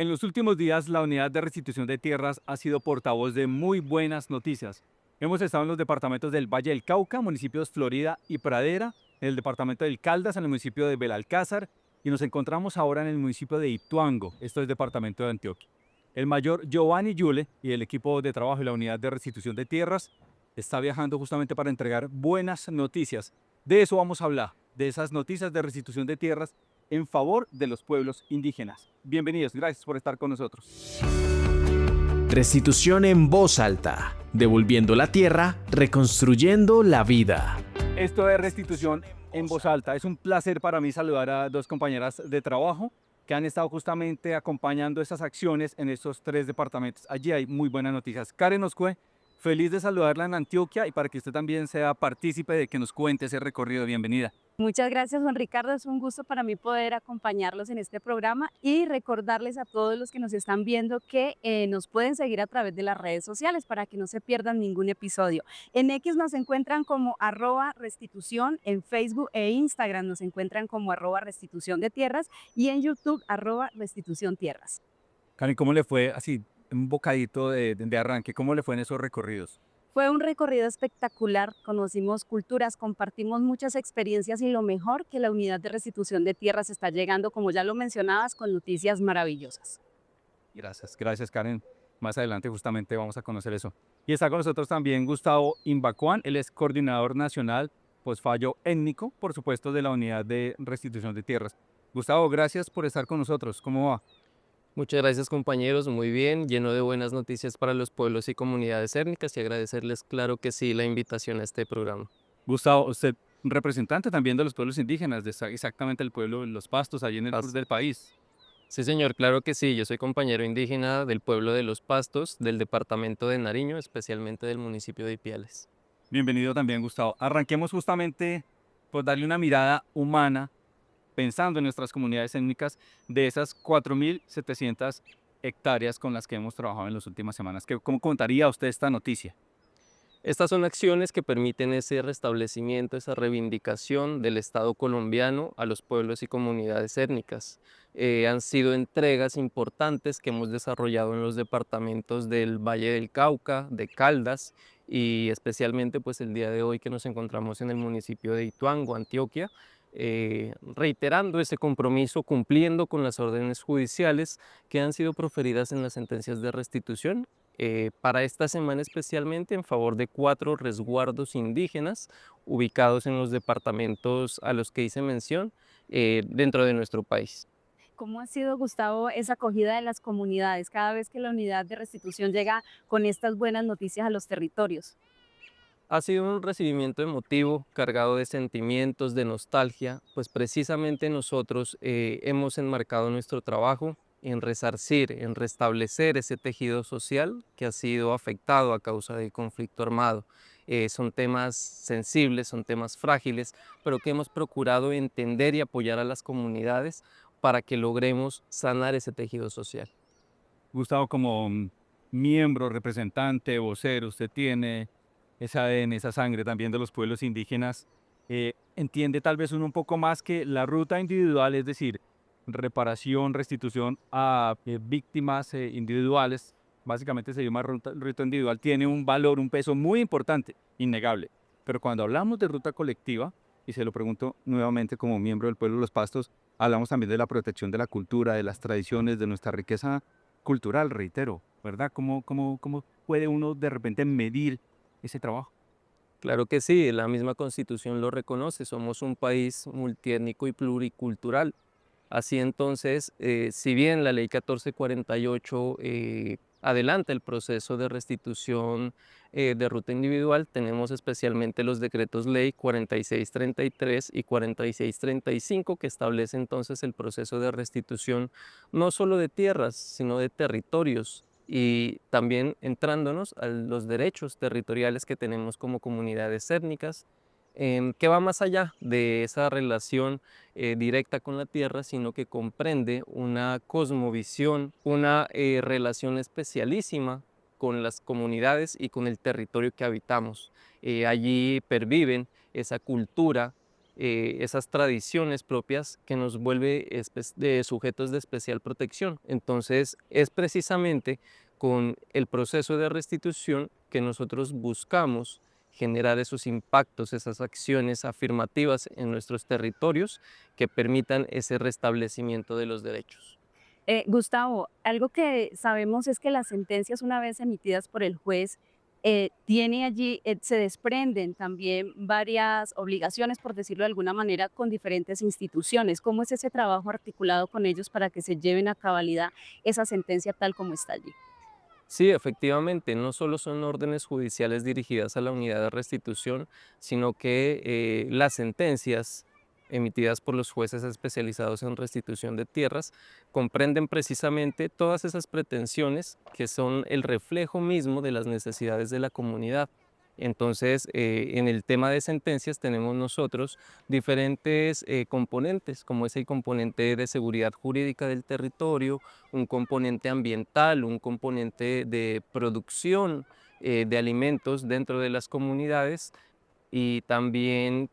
En los últimos días, la Unidad de Restitución de Tierras ha sido portavoz de muy buenas noticias. Hemos estado en los departamentos del Valle del Cauca, municipios Florida y Pradera, en el departamento del Caldas, en el municipio de Belalcázar, y nos encontramos ahora en el municipio de Ituango, esto es departamento de Antioquia. El mayor Giovanni Yule y el equipo de trabajo y la Unidad de Restitución de Tierras está viajando justamente para entregar buenas noticias. De eso vamos a hablar, de esas noticias de restitución de tierras en favor de los pueblos indígenas. Bienvenidos, gracias por estar con nosotros. Restitución en voz alta, devolviendo la tierra, reconstruyendo la vida. Esto es Restitución en Voz Alta. Es un placer para mí saludar a dos compañeras de trabajo que han estado justamente acompañando estas acciones en estos tres departamentos. Allí hay muy buenas noticias. Karen Oscue, feliz de saludarla en Antioquia y para que usted también sea partícipe de que nos cuente ese recorrido. Bienvenida. Muchas gracias, Juan Ricardo. Es un gusto para mí poder acompañarlos en este programa y recordarles a todos los que nos están viendo que nos pueden seguir a través de las redes sociales para que no se pierdan ningún episodio. En X nos encuentran como @restitución, en Facebook e Instagram nos encuentran como @restitución de tierras y en YouTube @restitución tierras. Karen, ¿cómo le fue así, un bocadito de arranque? ¿Cómo le fue en esos recorridos? Fue un recorrido espectacular, conocimos culturas, compartimos muchas experiencias y lo mejor que la unidad de restitución de tierras está llegando, como ya lo mencionabas, con noticias maravillosas. Gracias, gracias Karen. Más adelante justamente vamos a conocer eso. Y está con nosotros también Gustavo Imbacuán, él es coordinador nacional fallo étnico, por supuesto, de la Unidad de Restitución de Tierras. Gustavo, gracias por estar con nosotros. ¿Cómo va? Muchas gracias compañeros, muy bien, lleno de buenas noticias para los pueblos y comunidades étnicas y agradecerles, claro que sí, la invitación a este programa. Gustavo, usted representante también de los pueblos indígenas, de exactamente el pueblo de Los Pastos, allí en el sur Pas- del país. Sí señor, claro que sí, yo soy compañero indígena del pueblo de Los Pastos, del departamento de Nariño, especialmente del municipio de Ipiales. Bienvenido también, Gustavo. Arranquemos justamente por darle una mirada humana pensando en nuestras comunidades étnicas de esas 4.700 hectáreas con las que hemos trabajado en las últimas semanas. ¿Cómo contaría usted esta noticia? Estas son acciones que permiten ese restablecimiento, esa reivindicación del Estado colombiano a los pueblos y comunidades étnicas. Han sido entregas importantes que hemos desarrollado en los departamentos del Valle del Cauca, de Caldas y especialmente pues el día de hoy que nos encontramos en el municipio de Ituango, Antioquia, reiterando ese compromiso, cumpliendo con las órdenes judiciales que han sido proferidas en las sentencias de restitución para esta semana especialmente en favor de 4 resguardos indígenas ubicados en los departamentos a los que hice mención dentro de nuestro país. ¿Cómo ha sido, Gustavo, esa acogida de las comunidades cada vez que la unidad de restitución llega con estas buenas noticias a los territorios? Ha sido un recibimiento emotivo, cargado de sentimientos, de nostalgia, pues precisamente nosotros hemos enmarcado nuestro trabajo en resarcir, en restablecer ese tejido social que ha sido afectado a causa del conflicto armado. Son temas sensibles, son temas frágiles, pero que hemos procurado entender y apoyar a las comunidades para que logremos sanar ese tejido social. Gustavo, como miembro, representante, vocero, usted tiene esa ADN, esa sangre también de los pueblos indígenas. Entiende tal vez uno un poco más que la ruta individual, es decir, reparación, restitución a víctimas individuales, básicamente se llama ruta individual, tiene un valor, un peso muy importante, innegable. Pero cuando hablamos de ruta colectiva, y se lo pregunto nuevamente como miembro del pueblo de los Pastos, hablamos también de la protección de la cultura, de las tradiciones, de nuestra riqueza cultural, reitero, ¿verdad? ¿Cómo puede uno de repente medir ese trabajo? Claro que sí, la misma Constitución lo reconoce, somos un país multiétnico y pluricultural. Así entonces, si bien la ley 1448 adelanta el proceso de restitución de ruta individual, tenemos especialmente los decretos ley 4633 y 4635 que establece entonces el proceso de restitución no solo de tierras, sino de territorios y también entrándonos a los derechos territoriales que tenemos como comunidades étnicas, que va más allá de esa relación directa con la tierra, sino que comprende una cosmovisión, una relación especialísima con las comunidades y con el territorio que habitamos. Allí perviven esa cultura esas tradiciones propias que nos vuelve de sujetos de especial protección. Entonces, es precisamente con el proceso de restitución que nosotros buscamos generar esos impactos, esas acciones afirmativas en nuestros territorios que permitan ese restablecimiento de los derechos. Gustavo, algo que sabemos es que las sentencias, una vez emitidas por el juez, tiene allí, se desprenden también varias obligaciones, por decirlo de alguna manera, con diferentes instituciones. ¿Cómo es ese trabajo articulado con ellos para que se lleven a cabalidad esa sentencia tal como está allí? Sí, efectivamente, no solo son órdenes judiciales dirigidas a la unidad de restitución, sino que las sentencias emitidas por los jueces especializados en restitución de tierras comprenden precisamente todas esas pretensiones que son el reflejo mismo de las necesidades de la comunidad. Entonces, en el tema de sentencias tenemos nosotros diferentes componentes, como es el componente de seguridad jurídica del territorio, un componente ambiental, un componente de producción de alimentos dentro de las comunidades y también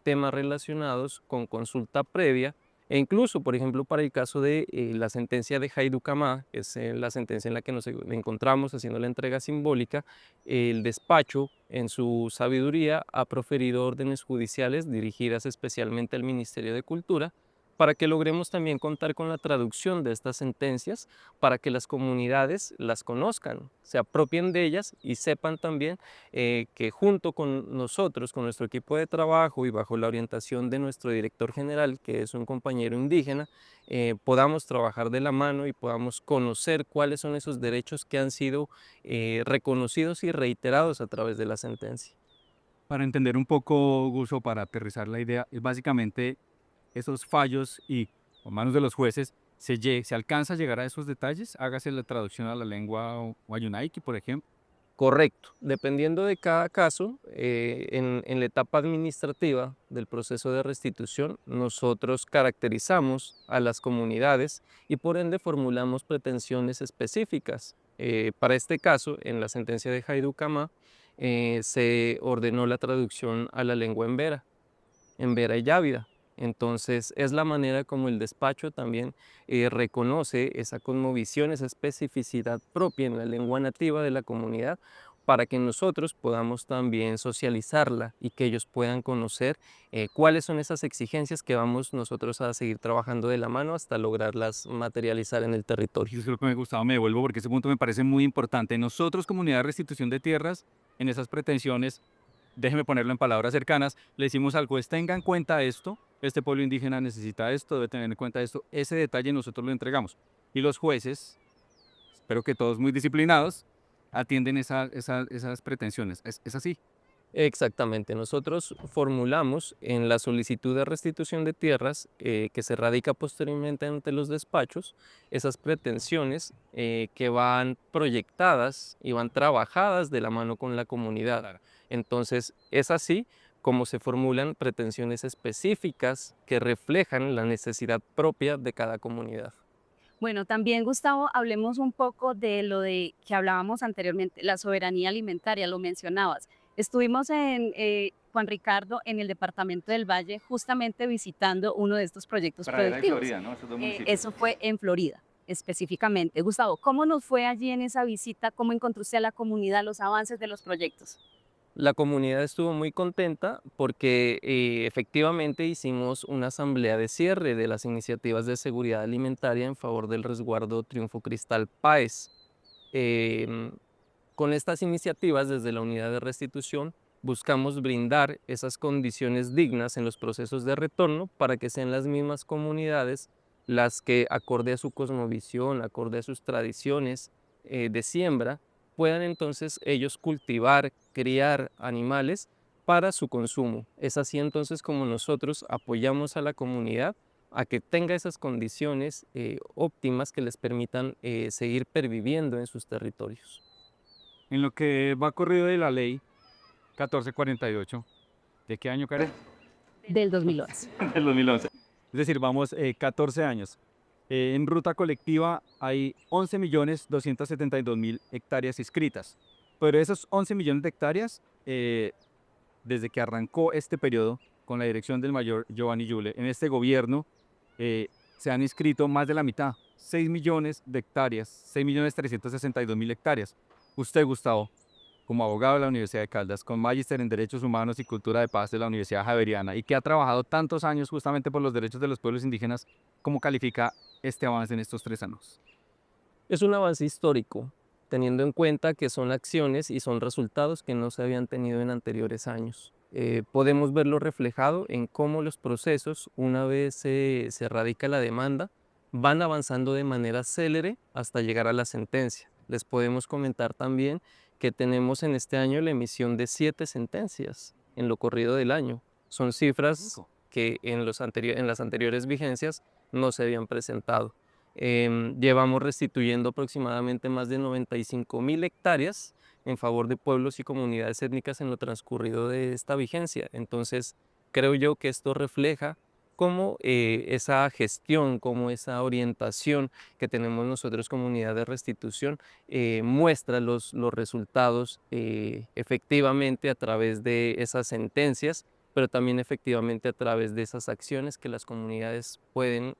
temas relacionados con consulta previa e incluso, por ejemplo, para el caso de la sentencia de Jaiducamá, que es la sentencia en la que nos encontramos haciendo la entrega simbólica, el despacho, en su sabiduría, ha proferido órdenes judiciales dirigidas especialmente al Ministerio de Cultura para que logremos también contar con la traducción de estas sentencias para que las comunidades las conozcan, se apropien de ellas y sepan también que junto con nosotros, con nuestro equipo de trabajo y bajo la orientación de nuestro director general, que es un compañero indígena, podamos trabajar de la mano y podamos conocer cuáles son esos derechos que han sido reconocidos y reiterados a través de la sentencia. Para entender un poco, Guso, para aterrizar la idea, es básicamente esos fallos y, por manos de los jueces, se alcanza a llegar a esos detalles, hágase la traducción a la lengua Wayunaiki, por ejemplo. Correcto. Dependiendo de cada caso, en la etapa administrativa del proceso de restitución, nosotros caracterizamos a las comunidades y por ende formulamos pretensiones específicas. Para este caso, en la sentencia de Jaiducamá, se ordenó la traducción a la lengua embera y yávida. Entonces, es la manera como el despacho también reconoce esa cosmovisión, esa especificidad propia en la lengua nativa de la comunidad para que nosotros podamos también socializarla y que ellos puedan conocer cuáles son esas exigencias que vamos nosotros a seguir trabajando de la mano hasta lograrlas materializar en el territorio. Y es lo que me gustaba, me devuelvo porque ese punto me parece muy importante. Nosotros, comunidad de restitución de tierras, en esas pretensiones, déjeme ponerlo en palabras cercanas, le decimos al juez, tenga en cuenta esto, este pueblo indígena necesita esto, debe tener en cuenta esto, ese detalle nosotros lo entregamos. Y los jueces, espero que todos muy disciplinados, atienden esas pretensiones. Es así. Exactamente, nosotros formulamos en la solicitud de restitución de tierras que se radica posteriormente ante los despachos esas pretensiones que van proyectadas y van trabajadas de la mano con la comunidad. Claro. Entonces, es así como se formulan pretensiones específicas que reflejan la necesidad propia de cada comunidad. Bueno, también, Gustavo, hablemos un poco de lo de que hablábamos anteriormente, la soberanía alimentaria, lo mencionabas. Estuvimos en, Juan Ricardo, en el departamento del Valle, justamente visitando uno de estos proyectos Pradera y productivos. Florida, ¿no? Esos dos municipios. Eso fue en Florida, específicamente. Gustavo, ¿cómo nos fue allí en esa visita? ¿Cómo encontró usted a la comunidad, los avances de los proyectos? La comunidad estuvo muy contenta porque efectivamente hicimos una asamblea de cierre de las iniciativas de seguridad alimentaria en favor del resguardo Triunfo Cristal Páez. Em, con estas iniciativas desde la unidad de restitución buscamos brindar esas condiciones dignas en los procesos de retorno para que sean las mismas comunidades las que, acorde a su cosmovisión, acorde a sus tradiciones de siembra, puedan entonces ellos cultivar, criar animales para su consumo. Es así entonces como nosotros apoyamos a la comunidad a que tenga esas condiciones óptimas que les permitan seguir perviviendo en sus territorios. En lo que va corrido de la ley 1448, ¿de qué año, Karen? Del 2011. Del 2011. Es decir, vamos 14 años. En ruta colectiva hay 11.272.000 hectáreas inscritas. Pero esos 11 millones de hectáreas, desde que arrancó este periodo, con la dirección del mayor Giovanni Yule, en este gobierno se han inscrito más de la mitad, 6 millones de hectáreas, 6.362.000 hectáreas. Usted, Gustavo, como abogado de la Universidad de Caldas, con magíster en Derechos Humanos y Cultura de Paz de la Universidad Javeriana y que ha trabajado tantos años justamente por los derechos de los pueblos indígenas, ¿cómo califica este avance en estos 3 años? Es un avance histórico, teniendo en cuenta que son acciones y son resultados que no se habían tenido en anteriores años. Podemos verlo reflejado en cómo los procesos, una vez se radica la demanda, van avanzando de manera célere hasta llegar a la sentencia. Les podemos comentar también que tenemos en este año la emisión de 7 sentencias en lo corrido del año. Son cifras que en las anteriores vigencias no se habían presentado. Llevamos restituyendo aproximadamente más de 95.000 hectáreas en favor de pueblos y comunidades étnicas en lo transcurrido de esta vigencia. Entonces, creo yo que esto refleja cómo esa gestión, cómo esa orientación que tenemos nosotros como unidad de restitución muestra los resultados efectivamente a través de esas sentencias, pero también efectivamente a través de esas acciones que las comunidades pueden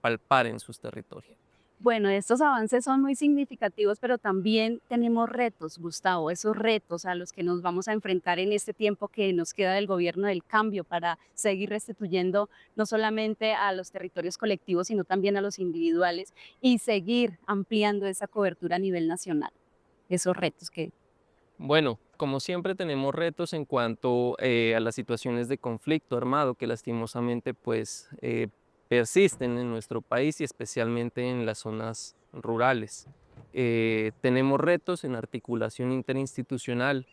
palpar en sus territorios. Bueno, estos avances son muy significativos, pero también tenemos retos, Gustavo, esos retos a los que nos vamos a enfrentar en este tiempo que nos queda del gobierno del cambio para seguir restituyendo no solamente a los territorios colectivos, sino también a los individuales y seguir ampliando esa cobertura a nivel nacional. Esos retos que Bueno, como siempre tenemos retos en cuanto a las situaciones de conflicto armado que lastimosamente pues persisten en nuestro país y especialmente en las zonas rurales. Tenemos retos en articulación interinstitucional,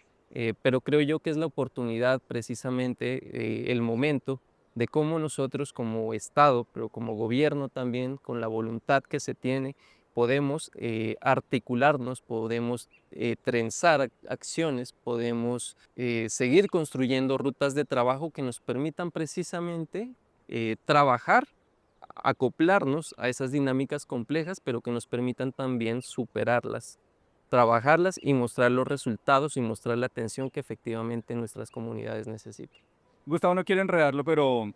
pero creo yo que es la oportunidad precisamente, el momento de cómo nosotros como Estado, pero como gobierno también, con la voluntad que se tiene, podemos articularnos, podemos trenzar acciones, podemos seguir construyendo rutas de trabajo que nos permitan precisamente trabajar, acoplarnos a esas dinámicas complejas, pero que nos permitan también superarlas, trabajarlas y mostrar los resultados y mostrar la atención que efectivamente nuestras comunidades necesitan. Gustavo, no quiero enredarlo, pero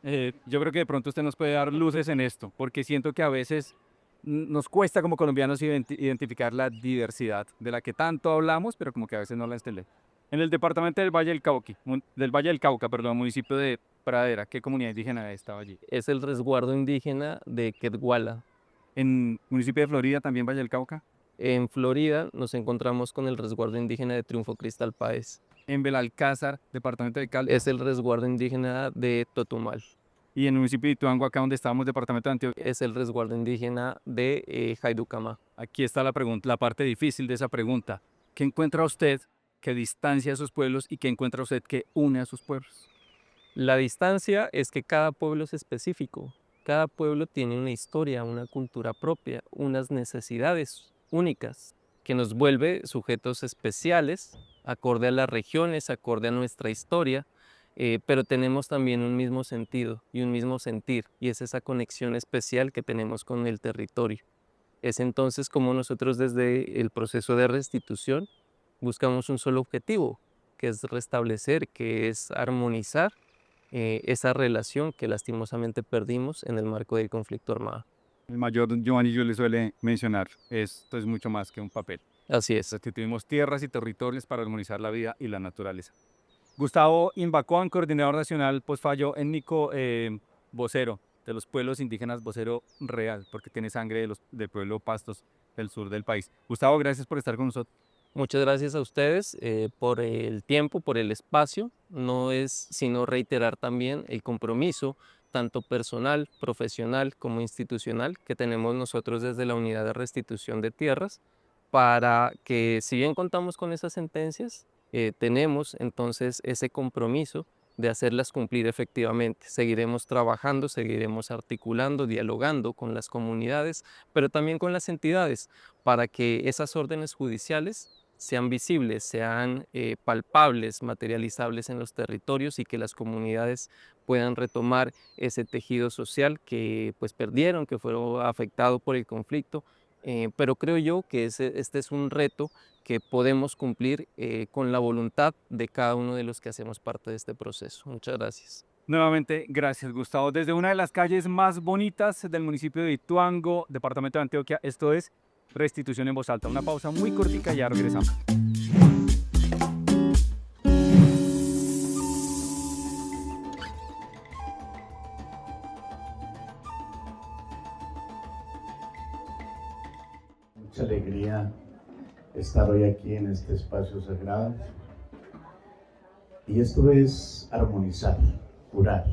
yo creo que de pronto usted nos puede dar luces en esto, porque siento que a veces nos cuesta como colombianos identificar la diversidad de la que tanto hablamos, pero como que a veces no la entendemos. En el departamento del Valle del Cauca, perdón, municipio de Pradera, ¿qué comunidad indígena estaba allí? Es el resguardo indígena de Quetguala. En municipio de Florida, también Valle del Cauca. En Florida nos encontramos con el resguardo indígena de Triunfo Cristal Páez. En Belalcázar, departamento de Caldas. Es el resguardo indígena de Totumal. Y en el municipio de Ituango, acá donde estábamos, departamento de Antioquia. Es el resguardo indígena de Jaiducamá. Aquí está la pregunta, la parte difícil de esa pregunta. ¿Qué encuentra usted que distancia a sus pueblos y qué encuentra usted que une a sus pueblos? La distancia es que cada pueblo es específico. Cada pueblo tiene una historia, una cultura propia, unas necesidades únicas que nos vuelve sujetos especiales, acorde a las regiones, acorde a nuestra historia, pero tenemos también un mismo sentido y un mismo sentir, y es esa conexión especial que tenemos con el territorio. Es entonces como nosotros desde el proceso de restitución buscamos un solo objetivo, que es restablecer, que es armonizar esa relación que lastimosamente perdimos en el marco del conflicto armado. El mayor Giovanni yo le suele mencionar, esto es mucho más que un papel. Así es. Restituimos tierras y territorios para armonizar la vida y la naturaleza. Gustavo Imbacuán, coordinador nacional Postfallo étnico, vocero de los pueblos indígenas, vocero real, porque tiene sangre del pueblo Pastos del sur del país. Gustavo, gracias por estar con nosotros. Muchas gracias a ustedes por el tiempo, por el espacio. No es sino reiterar también el compromiso, tanto personal, profesional como institucional, que tenemos nosotros desde la Unidad de Restitución de Tierras, para que si bien contamos con esas sentencias, tenemos entonces ese compromiso de hacerlas cumplir efectivamente. Seguiremos trabajando, seguiremos articulando, dialogando con las comunidades, pero también con las entidades, para que esas órdenes judiciales sean visibles, sean palpables, materializables en los territorios y que las comunidades puedan retomar ese tejido social que pues perdieron, que fueron afectado por el conflicto. Pero creo yo que este es un reto que podemos cumplir con la voluntad de cada uno de los que hacemos parte de este proceso. Muchas gracias. Nuevamente, gracias Gustavo. Desde una de las calles más bonitas del municipio de Ituango, departamento de Antioquia, esto es Restitución en Voz Alta. Una pausa muy cortica y ya regresamos. Mucha alegría estar hoy aquí en este espacio sagrado. Y esto es armonizar, curar,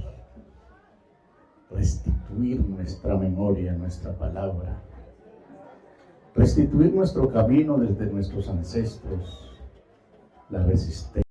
restituir nuestra memoria, nuestra palabra, restituir nuestro camino desde nuestros ancestros, la resistencia.